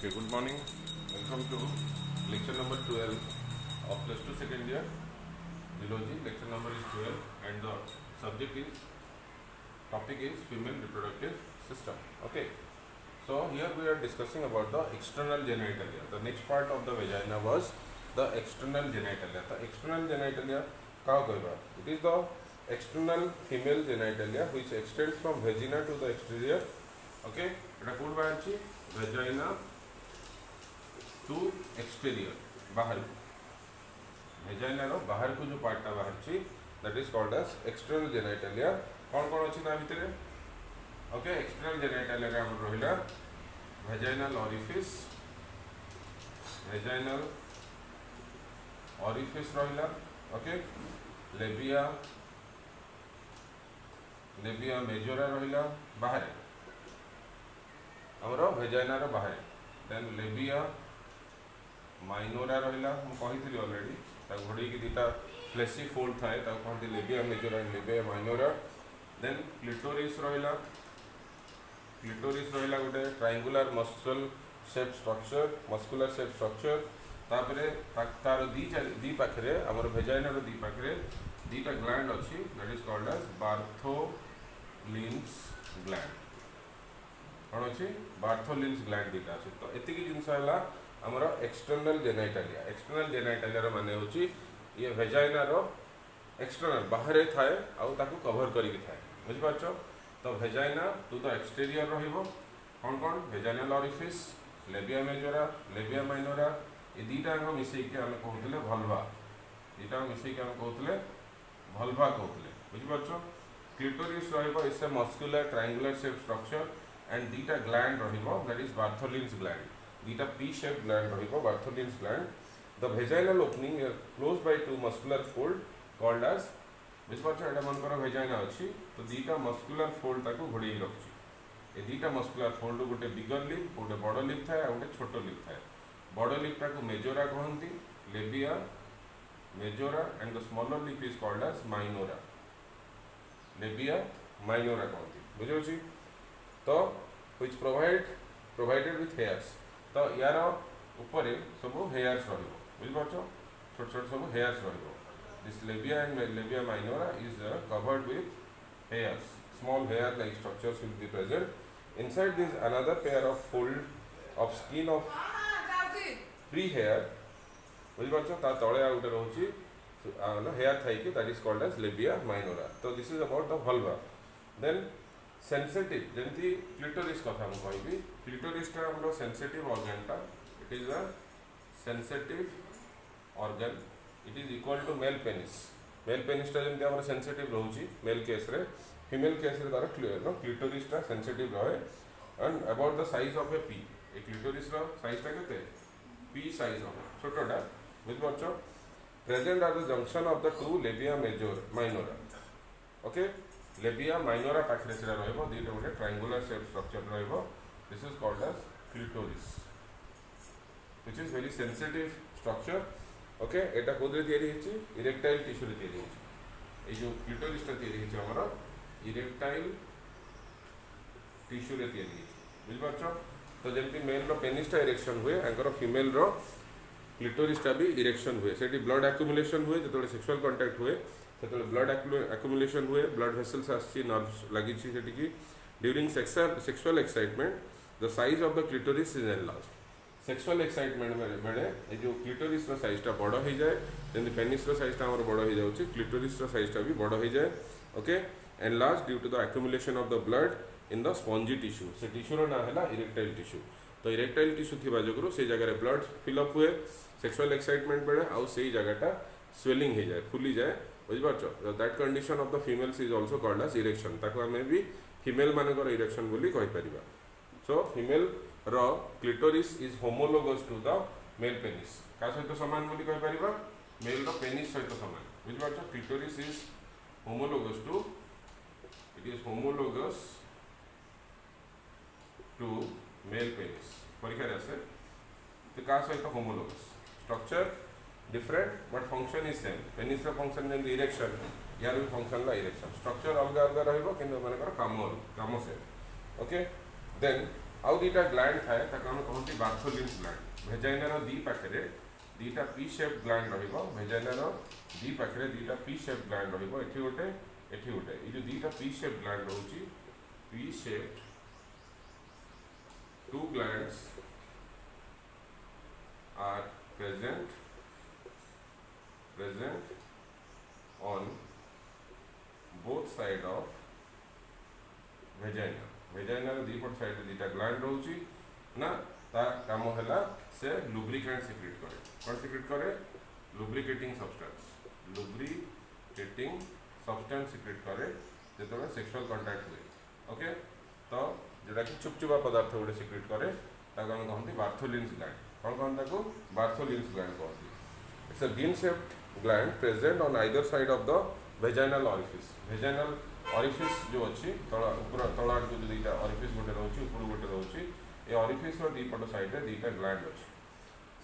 Okay, good morning. Welcome to lecture number 12 of plus 2 second year biology. Lecture number is 12 and the subject is topic is female reproductive system. Okay. So here we are discussing about the external genitalia. The next part of the vagina was the external genitalia. The external genitalia क्या कहबा? It is the external female genitalia which extends from vagina to the exterior. Okay. এটা code বাহারছি vagina to exterior बाहर vagina रो बाहर को जो part बाहर that is called as external genitalia. कौन कौन अच्छी ता भितर ओके एक्सटर्नल genitalia रे हमर रहिला vaginal orifice रहिला ओके labia majora रहिला बाहर हमर vagina रो बाहर देन labia minora रहिला हम कहितली ऑलरेडी ता घोड़ी की दीटा फ्लेशी फोल्ड थाए ता कहती labia majora and labia minora. Then clitoris रहिला गोटे ट्रायंगुलर मस्कुलर शेप स्ट्रक्चर तापरे तार दी पाखरे हमर वेजाइना रो दी पाखरे दीटा ग्लैंड अछि that is called as Bartholin's gland कोन अछि बार्थोलिन्स ग्लैंड दीटा अछि. तो एतिकी जिंस हला हमर एक्सटर्नल जेनाइटालिया रो माने होछि ये वेजाइना रो एक्सटर्नल बाहरे थाए आ ताकू कवर करिक थाए बुझि पाछो. तो वेजाइना टू द एक्सटेरियर रहिबो कोन कोन vaginal orifice labia majora labia minora ए दीटा को मिसई के हम कहउतले भल्वा दीटा मिसई के हम कहउतले भल्वा कहउतले बुझि पाछो. क्लिटोरिस रहिबो is a muscular triangular shape structure and दीटा ग्लैंड रहिबो दैट इज बार्थोलिन्स ग्लैंड दीटा पी शेप ग्लैंड रहिबो Bartholin's gland. The vaginal opening close by two muscular fold called as बुझिपार एटा मनकर वेजाइना अच्छी तो दीटा मस्कुलर फोल्ड ताको घोड़ी रखी ए दीटा मस्कुलर फोल्ड गोटे बिगर लिप गोटे बड़ लिप थाए गोटे छोट लिप थाए. बड़ लिप टाको मेजोरा कहती labia majora and the smaller lip is called as minora labia minora कहती बुझे. तो व्हिच प्रोवाइडेड विथ हेयर्स तो यार ऊपर सब हेयर्स रहिबो बुझिपार छोट छोट सब हेयर्स रहिबो. This labia and labia minora is covered with hairs. Small hair-like structures will be present. Inside this another pair of fold of skin of pre-hair. बुझी पाछो ता तळे आ उटे रहउची हेयर थाई कि that is called as labia minora. So this is about the vulva. Then sensitive जेंति clitoris कथा हम कहबी clitoris टा हमरो sensitive organ टा it is a sensitive organ. It is equal to male penis टा जेमती हमर सेंसिटिव रहउची मेल केस रे फीमेल केस रे तार क्लियर नो क्लिटोरिस टा सेंसिटिव रहे and about the size of a pea ए क्लिटोरिस रो साइज टा केते पी साइज ऑफ छोटोटा बुझ पाछो. Present are the junction of the two labia minora okay labia minora पाखरे सेरा रहइबो दीटा गोटे ट्रायंगुलर शेप स्ट्रक्चर रहइबो. This is called as clitoris which is very sensitive structure. Okay एटा कोदरे तयारी हेछि इरेक्टाइल टिश्यू रे तयारी हेछि ए जो क्लिटोरिस टा तयारी हेछि हमर इरेक्टाइल टिश्यू रे तयारी हेछि बुझ पाछो. तो जेमति मेल रो पेनिस टा इरेक्शन हुए एंकर फीमेल रो क्लिटोरिस टा भी इरेक्शन हुए सेठी ब्लड एक्युमुलेशन हुए जेतोले सेक्सुअल कांटेक्ट हुए सेतोले ब्लड एक्युमुलेशन हुए ब्लड वेसल्स आछि नर्व्स लागि छि सेठी की during sexual excitement the size of the clitoris is enlarged. Sexual excitement बेले ये जो क्लिटोरिस रो साइज टा बड़ हो जाए जेमति पेनिस रो साइज टा हमर बड़ हो जाउची क्लिटोरिस रो साइज टा भी बड़ हो जाए okay enlarge due to the accumulation of the blood in the spongy tissue. से टिश्यू रो ना हला इरेक्टाइल टिश्यू. तो इरेक्टाइल टिश्यू थिबा जगरो से जगह रे ब्लड फिल अप हुए सेक्सुअल एक्साइटमेंट बेले आ से जगहटा स्वेलिंग हो जाए फुली जाए बुझ पाछो. That condition of the females is also called as erection ताको हमें भी फीमेल मानकर इरेक्शन बोली कहि परिबा. सो फीमेल रो clitoris is homologous to the male penis का सहित समान बोली कहि परिबा मेल रो पेनिस सहित समान बुझ पाछो. Clitoris is homologous to male penis परीक्षा रे आसे तो का सहित homologous structure different but function is same. Penis रो फंक्शन जेम इरेक्शन यार भी फंक्शन ला इरेक्शन स्ट्रक्चर अलग अलग रहइबो किंतु माने काम सेम ओके. देन आउ दीटा ग्लैंड थाए ताको हम कहते बार्थोलिन्स ग्लैंड भेजाइनार दी पाखे दीटा पी शेप ग्लैंड रहिबो भेजाइनार दी पाखे दीटा पी शेप ग्लैंड रहिबो एठी गोटे ये जो दीटा पी शेप ग्लैंड रोची pea shape two glands are present on both side of vagina दीपट साइड दीटा ग्लैंड रोची ना ता काम है से लुब्रिकेंट सिक्रेट करे कौन सिक्रेट करे लुब्रिकेटिंग सब्सटेंस सिक्रेट करे जो सेक्सुअल कांटेक्ट हुए ओके तो जोटा कि चुपचुपा पदार्थ गोटे सिक्रेट करे ताको हम कहते बार्थोलिन्स ग्लैंड कौन कहते ताको बार्थोलिन्स ग्लैंड कहते it's a bean shaped gland present on either side of the vaginal orifice जो अच्छी तल आड़ को दीटा ऑरिफिस गोटे रोचे ऊपर गोटे रोचे ये ऑरिफिस दीपट साइड में दीटा ग्लैंड अच्छी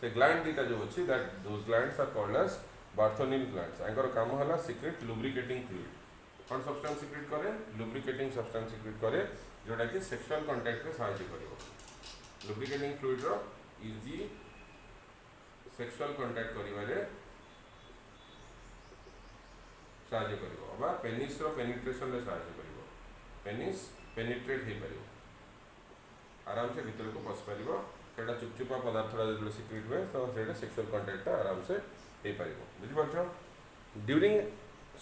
से ग्लैंड दीटा जो अच्छी that those glands are called as Bartholin glands एंकर काम है सिक्रेट लुब्रिकेटिंग फ्लूइड कौन सब्सटेंस सिक्रेट करे लुब्रिकेटिंग सब्सटेंस सिक्रेट करे जोटा कि सेक्सुअल कांटेक्ट में सहायता करिवो लुब्रिकेटिंग फ्लूइड रो इजी सेक्सुअल कांटेक्ट करिवारे सहायता करिवो बा पेनिस रो पेनिट्रेशन रे सहायता करिवो पेनिस पेनिट्रेट हे परिवो आराम से भीतर को पस परिवो सेटा चुपचुपा पदार्थ जो सिक्रेट हुए तो सेटा सेक्सुअल कांटेक्ट आराम से हे परिवो बुझि पाछो during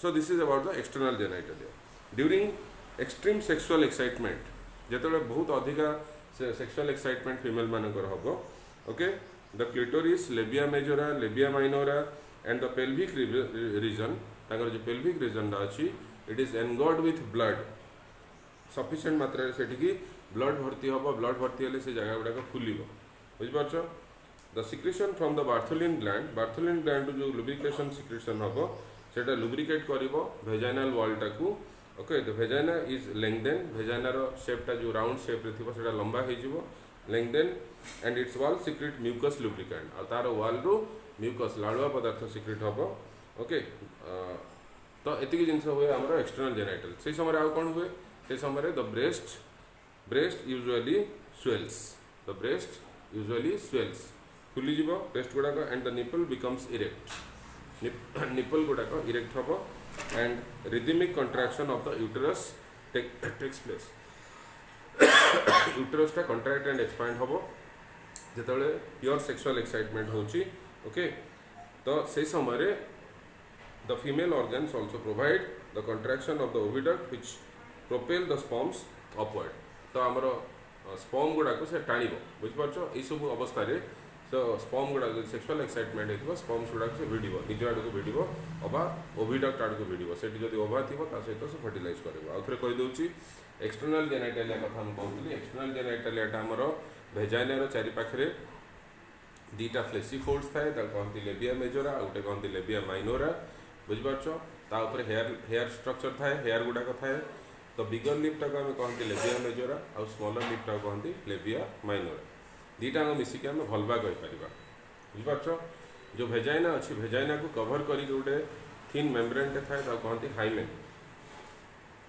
so this is about the external genitalia during extreme sexual excitement जेतले बहुत अधिका सेक्सुअल एक्साइटमेंट फीमेल मानकर हबो okay the clitoris labia majora labia minora and the pelvic region ताकर जो पेल्विक रीजन अच्छी it is engorged with blood sufficient मात्रा से ब्लड भर्ती हम ब्लड भर्ती हेले से जगह गुड़ाक फुलिब बुझिपारछ the secretion from the Bartholin gland जो लुब्रिकेशन सिक्रेशन हम सेटा लुब्रिकेट करिवो वेजाइनल वॉल टाकू okay the vagina is lengthen वेजाइनार शेपटा जो राउंड शेप रे थिबो सेटा लंबा हे जिवो lengthen and its wall secrete mucus lubricant आ तार वॉल रो म्यूकस लालुआ पदार्थ सिक्रेट हम ओके तो एतिक जिनस हुए आमर एक्सटर्नल जेनाइटल से समय आउ कौन हुए से समय द ब्रेस्ट यूजुअली स्वेल्स फुली जीव ब्रेस्ट गुड़ाक and the nipple becomes erect nipple गुड़ाक इरेक्ट हम and rhythmic contraction of the uterus takes place यूटेरसटा कंट्रैक्ट एंड एक्सपैंड हम जिते प्योर सेक्सुअल एक्साइटमेंट होची ओके तो से समय the female organs also provide the contraction of the oviduct which propel the sperms upward तो आमर स्पर्म गुड़ाक से टाणिब बुझिपारछ यही सब अवस्था तो स्पर्म गुड़ाक सेक्सुअल एक्साइटमेंट हो स्पर्म्स गुड़ाक से भिड़ निज आड़ को भिड़ अबा ओविडक्ट आड़ को भिड़ से ओभा थी सहित से फर्टिलाइज कर आउ थे कहीदे एक्सटर्नल जेनाइटालिया कथा कहूँ एक्सटर्नल जेनाइटालियाटा आमर वेजाइनार चारिपाखे दीटा फ्लेसी फोल्ड्स थाए कहती लेबिया मेजोरा आ गोटे कहती लेबिया माइनोरा बुझिपारछ ताऊपर हेयर स्ट्रक्चर थाए हेयर गुड़ाक थाए तो बिगर लिप्टा को आम कहते लेबिया मेजोरा आ स्मॉलर लिप्टा को कहते लेबिया माइनोरा दीटा मिसिक आम भलभा कहीपर बुझिपारछ जो भेजाइना अच्छी भेजाइना को कभर कर गोटे थिन मेम्ब्रेन थाए कहते हाइमेन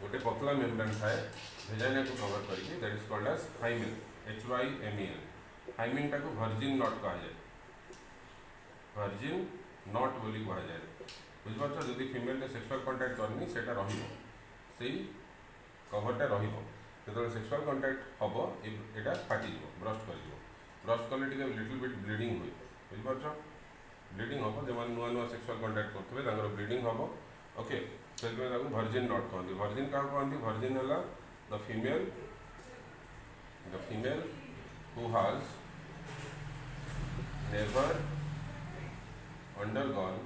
गोटे पतला मेम्ब्रेन थाए भेजाइना को कभर करके that is called as hymen HYMEN hymen टाको वर्जिन नॉट कहा जाए वर्जिन नॉट बोली कहा जाए बुझिपारछ जदि फीमेल सेक्सुअल कांटेक्ट करनी सेटा रहिबो सेही कभरटा रहिबो जेतले सेक्सुअल कांटेक्ट हबो एटा फाटी जिवो ब्रस्ट कले टिके लिटिल बिट ब्लीडिंग हुए बुझिपारछ ब्लीडिंग हम जो नुआ सेक्सुअल कांटेक्ट करते हैं ब्लीडिंग हम ओके से वर्जिन नॉट कहते वर्जिन क्या कहते वर्जिन है the female who has never undergone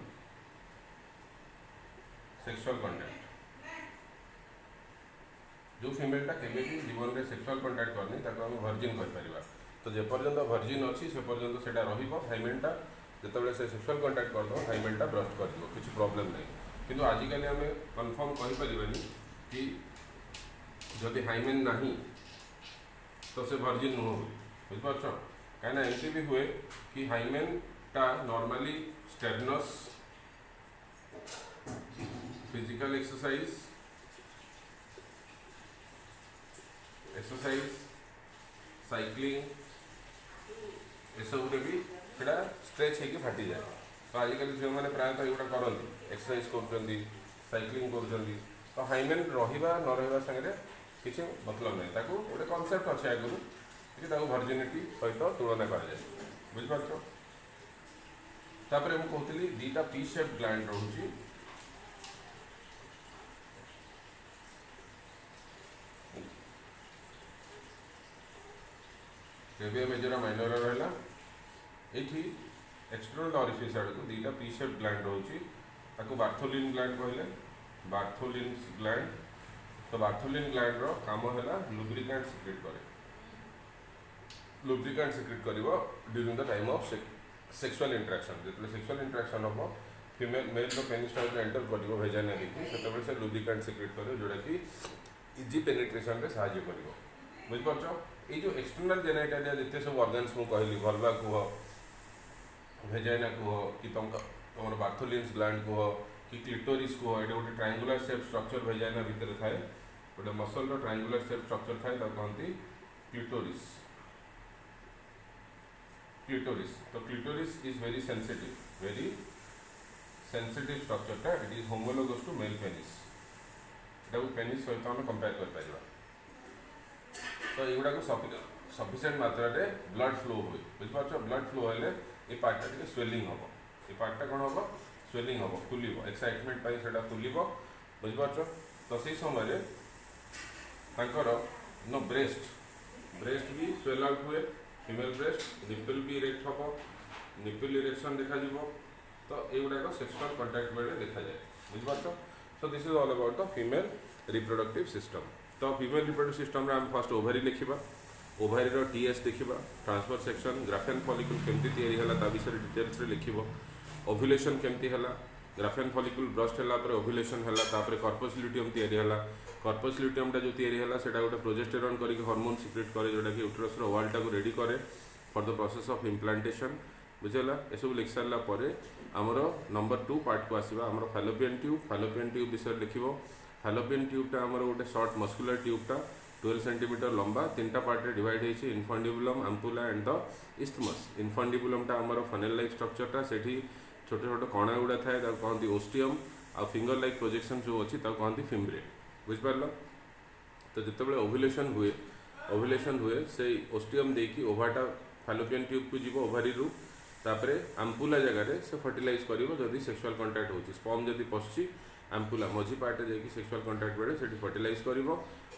sexual contact जो फीमेलटा केबे भी जीवन में सेक्सुअल कांटेक्ट करनी ताको हम वर्जिन कहि परिबा तो जे पर्यंत वर्जिन अछि से पर्यंत सेटा रहिबो हाइमेनटा जेतबेले से सेक्सुअल कांटेक्ट करदो हाइमेनटा ब्रस्ट कर दिबो किछि प्रॉब्लम नहीं किंतु आजिकल आम कन्फर्म कहि परिबानी कि जदि हाइमेन नहीं तो से वर्जिन नुह बुझिपारछ कहीं एमती भी हुए कि हाइमेनटा नॉर्मली स्टेरनस फिजिकल एक्सरसाइज साइक्लिंग एसबू भी सेटा स्ट्रेच होकर फाटी जाए। तो आजिकल झील मैंने प्रायतः एगुड़ा करती एक्सरसाइज कर साइक्लिंग कर तो हाइमेन रहा न रहा सागर किसी मतलब नहीं ताकू गोटे कनसेप्ट अच्छे आगुरी कि भर्जिनिटी सहित तुलना कराए बुझिपार। तापर मुझे कहती दीटा पी शेप ग्लैंड रोचे रेबिया मेजरा माइनर रहा ये एक्सटर्नल ऑरिफिस आड़ को दीटा पी शेप ग्लैंड रोचे बार्थोलिन ग्लैंड कहले बार्थोलिन ग्लैंड। तो बार्थोलिन ग्लैंड रो काम है लुब्रिकेंट सिक्रेट करे लुब्रिकेंट सिक्रेट कर during the time of sexual interaction जो सेक्सुअल इंटरेक्शन हम फीमेल मेल रो पेनिस एंटर कर भेजाइना देखिए से लुब्रिकेंट सिक्रेट करे जोटा कि इजी पेनिट्रेशन रे सहाय्य कर बुझिपार। ये जो एक्सटर्नल जेनाइटालिया जिते सब ऑर्गन्स मुझे कहली भल्वा कह भेजाइना कह कि तुम बार्थोलिन्स ग्लैंड कह कि क्लिटोरिस कह ये गोटे ट्रायंगुलर शेप स्ट्रक्चर भेजाइना भितर थाए गोटे मसल रो ट्रायंगुलर शेप स्ट्रक्चर थाए कहती क्लिटोरिस क्लिटोरिस। तो clitoris is very sensitive structure टा it is homologous to male penis penis सहित आम कंपेयर कर। तो युवा सफिसीयंट मात्रा रे ब्लड फ्लो हुए बुझिपार। ब्लड फ्लो हेले ये पार्टा टे स्वेलिंग हम ये पार्टा कौन हम स्वेलिंग हम फुल एक्साइटमेंट से फुल बुझिपार। तो से समय नो ब्रेस्ट भी स्वेल आउट हुए फीमेल ब्रेस्ट निपल भी इरेक्ट हम निपल इरेक्शन देखा तो युवा सेक्सुअल कंटाक्ट बेले देखा जाए बुझिपार। So this is all about the female reproductive system. तो फीमेल रिप्रोडक्टिव सिस्टम आम फर्स्ट ओभारी लिखा ओभारी रो टीएस देखा ट्रांसफर सेक्शन ग्राफियन फॉलिकल केमती तैयारी है ता विषय डिटेल्स रे लिखिबो ओव्युलेशन केमती है ग्राफियन फॉलिकल ब्रस्ट है ओव्युलेशन है कॉर्पस ल्यूटियम तैयारी है कॉर्पस ल्यूटियम जो तैयारी है सेटा गोटे प्रोजेस्टेरॉन करके हार्मोन सिक्रेट करे जोटा कि यूट्रस रो वॉल टाको रेडी करे for the process of implantation बुझेगा। एसबू लिख सारा आमर नंबर 2 पार्ट को आसवा आमर फैलोपियन ट्यूब विषय लिखिबो। फैलोपियन ट्यूबटा आमर गोटे शॉर्ट मस्कुलर ट्यूबटा 12 सेंटीमीटर लंबा 3टा पार्ट रे डिवाइड होइछि infundibulum ampulla and the isthmus. इनफंडिबुलमटा आमर फनेल लाइक स्ट्रक्चरटा सेठी छोटे छोटे कणा गुड़ा थाए कहती ओस्टियम आ फिंगर लाइक प्रोजेक्शन जो अच्छी कहती फिम्ब्रे बुझिपार। तो जितेबाला ओव्युलेशन हुए से ओस्टियम देकी ओभाटा फैलोपियन ट्यूब को जीव ओभारी तापर आम्पुला जगार से फर्टिलाइज कर सेक्सुअल कंटाक्ट हो स्पर्म जदि पशुची आम्पुला मझी पार्ट जाकि सेक्सुअल कंटाक्ट बेले से फर्टिलाइज कर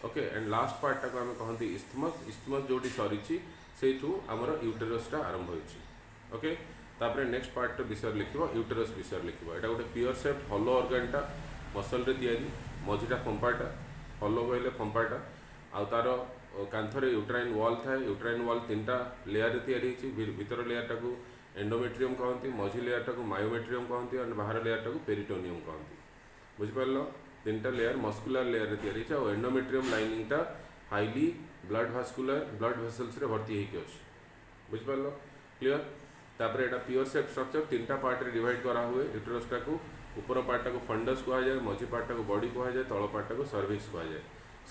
ओके एंड लास्ट पार्टा को आम कहती इस्थमस जोटी सरी से आमर यूटेरसटा आरंभ होइछि ओके। तापर नेक्स्ट पार्ट विषय लिख यूटेरस विषय लिख यहाँ गोटे पियर सेप्ट हॉलो ऑर्गनटा मसल रे तैयारी मझीटा फंपाटा हॉलो कहले फंपाटा आ तार कांथरे यूट्राइन वॉल थाए यूट्राइन वॉल 3टा लेयर रे तैयारी भीतर लेयरटा को एंडोमेट्रियम कहती मझी लेयरटा को मायोमेट्रियम कहती और बाहर लेयरटा को पेरिटोनियम कहती बुझिपार। 3टा लेयर मस्कुलर लेयर रे तैयारी और एंडोमेट्रियम लाइनिंगटा हाईली ब्लड वेसल्स रे भर्ती होइके अछि बुझिपार क्लियर। तापर एटा प्योर सेप स्ट्रक्चर 3टा पार्ट रे डिवाइड करा हुए यूटेरसटा को ऊपर पार्टा को फंडस कहा जाए मझी पार्टा को बॉडी कहा जाए तल पार्टा को सर्विक्स कहा जाए।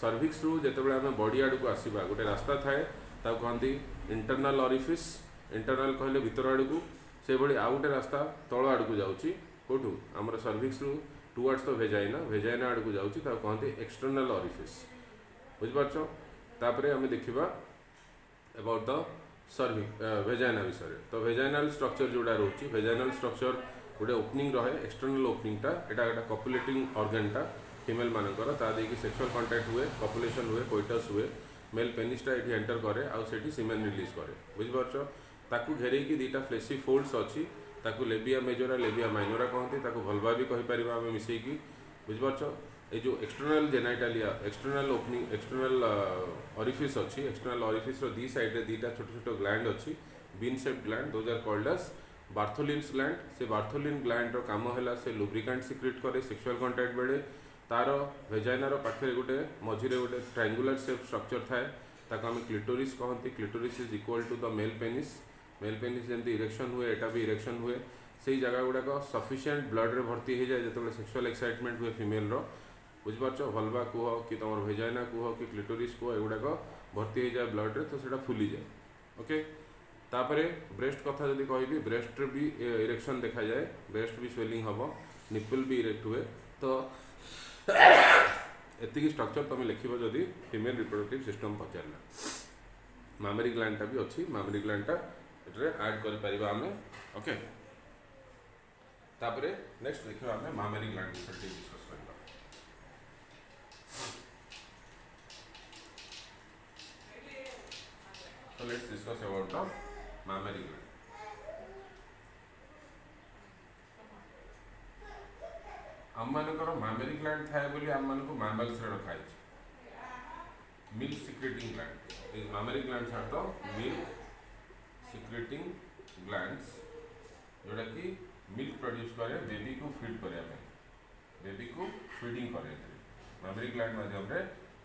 सर्विक्स रु जितेबाला आम बॉडी आड़ को आसवा गोटे रास्ता थाए कहती इंटरनल ऑरिफिस इंटरनल कहले भीतर आड़ को से भली आउ गोटे रास्ता तल आड़ को जाऊँगी कौटू आमर सर्विक्स रु टुवर्ड्स द भेजाइना आड़ को जाऊँगी कहती एक्सटर्नल ऑरिफिस बुझिपार। तापर आम देखा अबाउट द भेजाइना विषय तो भेजाइनाल स्ट्रक्चर जोड़ा रोचे भेजाइनाल स्ट्रक्चर गोटे ओपनिंग रहे एक्सटर्नल ओपनिंगटा यहाँ गोटे कपुलेटिंग ऑर्गनटा फीमेल मानकर देखिए सेक्सुअल कंटाक्ट हुए कपुलेशन हुए कोइटस हुए मेल पेनिसटा ये एंटर करे आउ सीमेन रिलीज करे बुझिपार। ताकू घेरेकी 2टा फ्लेसी फोल्ड्स अच्छी ताकू लेबिया मेजोरा लेबिया माइनोरा कहती भल्वा भी कहीपर आम मिसेकी बुझिपार। ये जो external genitalia external opening external orifice अच्छी एक्सटर्नल ऑरिफिस रो दी साइड रे 2टा छोट छोट ग्लैंड अच्छी bean shape gland those are called as Bartholin's gland. से बार्थोलिन ग्लैंड रो काम है से लुब्रिकेंट सिक्रेट करे सेक्सुअल कंटाक्ट बेले तार भेजाइनार पाखे गोटे मझीरे गोटे ट्रायंगुलर शेप स्ट्रक्चर थाए ताको आम क्लिटोरिस कहती clitoris is equal to the male penis जमी इरेक्शन हुए एटा भी इरेक्शन हुए से जगह गुड़ाक सफिशिएंट ब्लड रे भर्ती हो जाए जो सेक्सुअल एक्साइटमेंट हुए फीमेल रो बुझिपार। भल्वा कह कि तुम भेजाइना कह कि क्लिटोरिस कह एगुड़ाक भर्ती हो जाए ब्लड रे तो सेटा फुली जाए। ओके तापरे ब्रेस्ट कथा जदि कहबी ब्रेस्ट रे भी इरेक्शन देखा जाए, ब्रेस्ट भी स्वेलिंग हम, निपल भी इरेक्ट हुए। तो एतिकी स्ट्रक्चर तुम लिख जदि फीमेल रिप्रोडक्टिव सिस्टम पचारा। मामेरी ग्लैंड भी अच्छी, मामेरी ग्लैंड ये ऐड कर आमे। ओके तापरे नेक्स्ट देखिए आमे मामेरी ग्लैंड विषय डिस्कस करबा। So let's discuss about the mammary gland. आम मानकर mammary gland थाए बोली आम मानको mammals रे रखा है। Milk secreting gland. These mammary glands are the milk secreting glands जोड़ा कि milk produce करे बेबी को फीड करे हमें, बेबी को फीडिंग करे। mammary gland माध्यम रे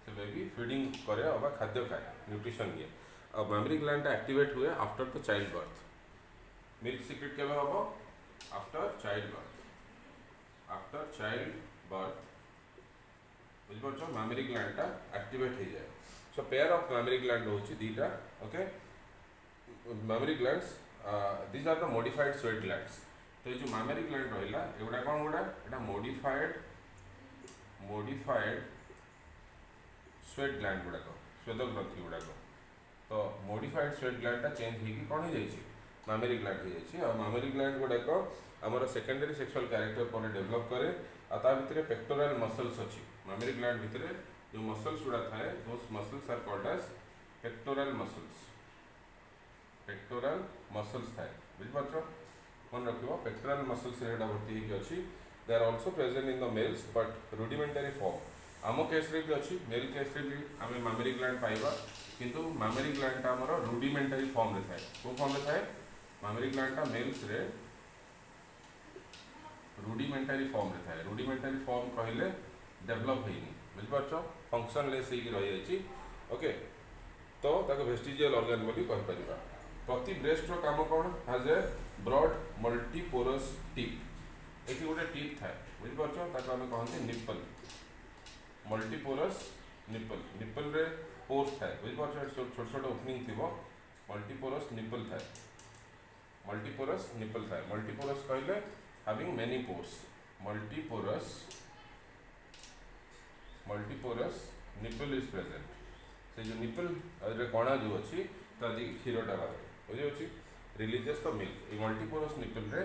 से बेबी फीडिंग करे और खाद्य खाए, न्यूट्रिशन ये। और mammary gland एक्टिवेट हुए after the child birth. Milk secrete केबे हबो? After child birth. After child birth बुझ परछो mammary gland टा एक्टिवेट हो जाए। So pair of mammary gland होची दीटा। Okay mammary glands these are the modified sweat glands। तो ये जो mammary gland रहिला एगुडा कोन गुडा एटा modified sweat gland गुडा को स्वेद ग्रंथि गुडा को। तो modified sweat gland टा चेंज होगी कौन हो जाइए mammary gland हो जाइए। और mammary gland गुड़ाक आमर सेकेंडरी सेक्सुअल कैरेक्टर पर डेवलप करे। आ भितर पेक्टोरल मसल्स अच्छी mammary gland भितर जो मसल्स गुड़ा थाए those muscles are called as pectoral muscles. Pectoral muscles थाए बुझिपारछ मन रखिबो पेक्टोरल मसल्स रेडा भर्ती होगी अच्छी। They are also present in the males but rudimentary form. आम केस रे भी अच्छी, मेल केस रे भी आम mammary gland पाइबा किंतु mammary gland टा हमर रुडिमेंटरी फॉर्म रे थाए। को फॉर्म रे थाए? mammary gland टा मेल्स रे रुडिमेंटरी फॉर्म रे थाए। रुडिमेंटरी फॉर्म कहले डेवलप हेनी बुझ परछ, फंक्शन लेस हेकी रहि जायछि। ओके तो ताको वेस्टिजियल ऑर्गन बोली कहि परिबा। प्रति ब्रेस्ट रो काम कोन हैज ए ब्रॉड मल्टीपोरस टिप। एठी गोटे टिप थाए बुझ परछ, ताको हम कहंते निप्पल। मल्टीपोरस निप्पल, निप्पल रे पोर्स थाए बुझ परछ, छोट छोट ओपनिंग थिबो। मल्टीपोरस निप्पल थाए, मल्टीपोरस निप्पल थाए। मल्टीपोरस कहले having many pores. Multiporous nipple is present. से जो निप्पल रे कणा जो अछि तादी क्षीरटा बाहर बुझि अछि रिलीजेस द मिल्क। ए मल्टीपोरस निप्पल रे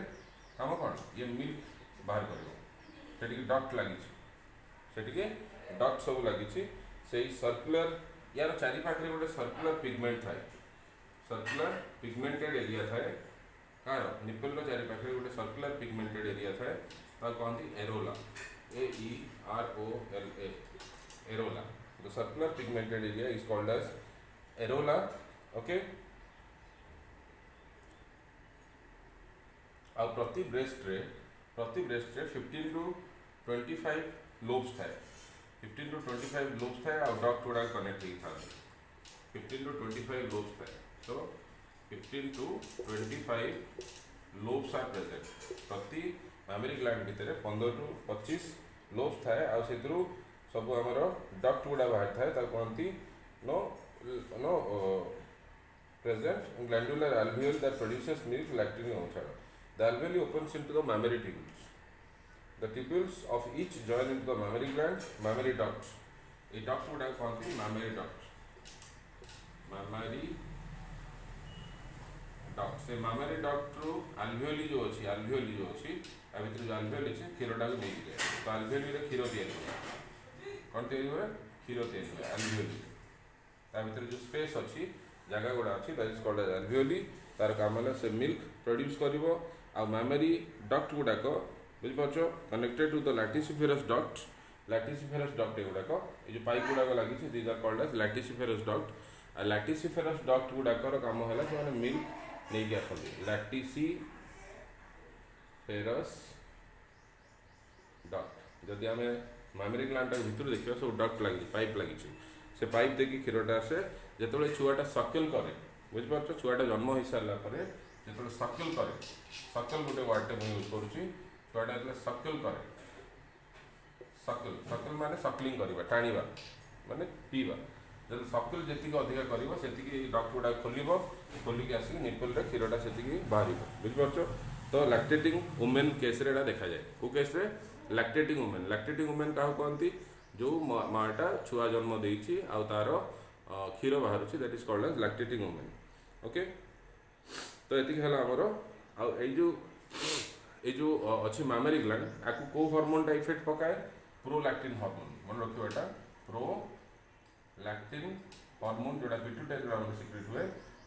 काम कोन ये मिल्क बाहर करबो। सेठी डक्ट लागि छि, सेठी डक्ट सब लागि छि। सेही सर्कुलर यार चारि पाखरे गोटे सर्कुलर पिगमेंट थाए, सर्कुलर पिगमेंटेड एरिया थाए। कार निप्पल रो चारि पाखरे गोटे सर्कुलर पिगमेंटेड एरिया थाए, ता कहंती areola. AEROLA, areola. The circular pigmented area is called as areola. Okay आ प्रति ब्रेस्ट रे 15 टू 25 लोब्स थाए। 15 टू 25 लोब्स थाए आ डक्ट गुडा कनेक्ट ही था। 15 टू 25 लोब्स थाए। सो 15 टू 25 लोब्स आर प्रेजेंट। प्रति mammary gland भितर 15 टू 25 लोब्स थाए। आ सेतरु सब हमर डक्ट गुडा बाहर थाए, ता कहंती no present glandular alveoli that produces milk lactin outside. The alveoli opens into the mammary tubules. The tubules of each join into the mammary gland, mammary ducts. A duct would have called the mammary duct. Mammary duct. से mammary duct रो alveoli जो अच्छी, alveoli जो अच्छी, अभी तो जो alveoli अच्छी खीरोटा को नहीं दिया। तो alveoli रे खीरो दिया हुआ। कौन तेरी हुआ? खीरो तेरी हुआ alveoli। अभी तो जो space अच्छी जगह गुड़ा अच्छी that is called as alveoli। तार काम है से मिल्क प्रोड्यूस करिवो। आ mammary duct गुड़ाक बुझ पाछ connected to the lactiferous duct. Lactiferous duct गुड़ाक ये जो पाइप गुड़ाक लगी these are called as lactiferous duct. आ लैटिसिफेरस डक्ट गुड़ाकर काम है से मिल्क नहीं आसती। लैटिसिफेरस डक्ट जदि आम mammary gland भितर देखा सब डक्ट लगी पाइप लगी से पाइप देखिए क्षीरटा आसे। जो छुआटा सकल करे बुझिपार छुआटा जन्म हो सारापर जो सकल करे, सकल गोटे वार्डटे मुझे यूज करुँची। छुआटा जो सकल करे, सकल सकल माने सकलिंग करवा टाणीबा माने पीवा। जब सकिल जी अधिका कर डक्ट गुड़ा खोलिक आसिक निपल क्षीरटा से बाहर बुझिपार। तो लैक्टेटिंग वुमेन केस रे देखा जाए को केस रे लैक्टेटिंग वुमेन क्या कहती जो माटा छुआ जन्म देती आउ तार क्षीर बाहर that is called as lactating women. Okay तो ये आमर जो अच्छी मामेरी ग्लैंड आपको कौ हार्मोन इफेक्ट पकाए प्रोलैक्टिन हार्मोन मन रखिए एटा प्रोलैक्टिन हार्मोन जोड़ा पिट्यूटरी जो सिक्रेट हुए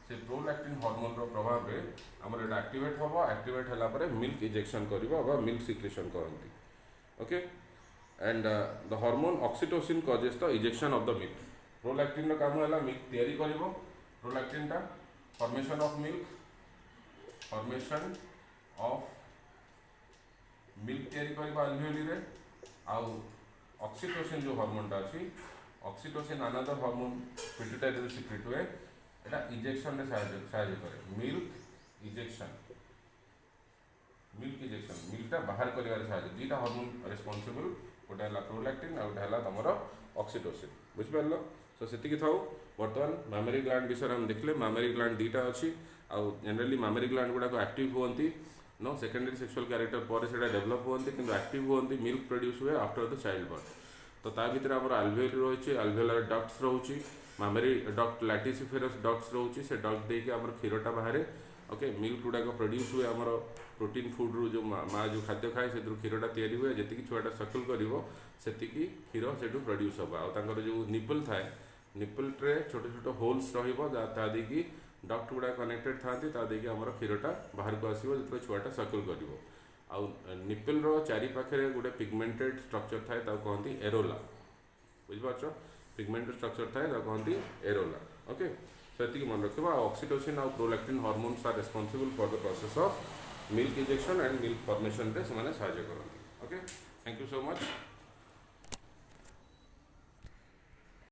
से प्रोलैक्टिन हार्मोन प्रभाव में आमर एटा एक्टिवेट हम एक्टिवेट होला परे मिल्क इंजेक्शन करबा मिल्क सिक्रेशन करती। Okay and the hormone oxytocin causes the injection of the milk. Prolactin काम है मिल्क तैयारी करिवो प्रोलैक्टिन टा फॉर्मेशन ऑफ मिल्क तैयारी करबा अल्वेओली रे आउ ऑक्सीटोसिन जो हार्मोन टा अछि ऑक्सीटोसिन अनदर हार्मोन पिट्यूटरी रे सिक्रेट हुए एटा इंजेक्शन रे सहायता करे मिल्क इंजेक्शन मिल्कटा बाहर करिवार सहायता दुईटा हार्मोन रेस्पोंसिबल गोटे है प्रोलैक्टिन आ गोटे है तुम ऑक्सीटोसिन बुझिपार। सो से थाउ बर्तमान मामेरी ग्लैंड विषय हम देखले मामेरी ग्लैंड दुईटा अच्छी आउ जनरली मामेरी ग्लैंड गुड़ाक एक्टिव होती नो सेकेंडरी सेक्सुअल कैरेक्टर पर से डेवलप होती कि एक्टिव होती मिल्क प्रोड्यूस हुए आफ्टर द चाइल्ड बर्थ। तो ता भीतर आम अल्वेओली रही अल्वेओलर डक्ट्स रोचे मामेरी डक्ट लैटिसिफेरस डक्ट्स रोचे से डक्ट देके आम क्षीरटा बाहर ओके मिल्क गुड़ाक प्रोड्यूस हुए आमर प्रोटीन फुड रू जो माँ जो खाद्य खाए से क्षीरटा तैयारी हुए जी छुआटा सकल कर क्षीर से प्रोड्यूस हम आर जो निपल थाए निपल ट्रे छोट छोट होल्स रही डक्ट गुड़ा कनेक्टेड था आमर क्षीरटा बाहर को आसो जो छुआटा सकल कर निपल चारिपाखे गोटे पिगमेंटेड स्ट्रक्चर थाए कहती एरोला बुझिपार पिगमेंटेड स्ट्रक्चर थाए कहती एरोला। ओके सो ये मन रखा ऑक्सीटोसिन और prolactin hormones are responsible for the process of milk injection and milk formation रे से सहायता करते। Okay thank you so much.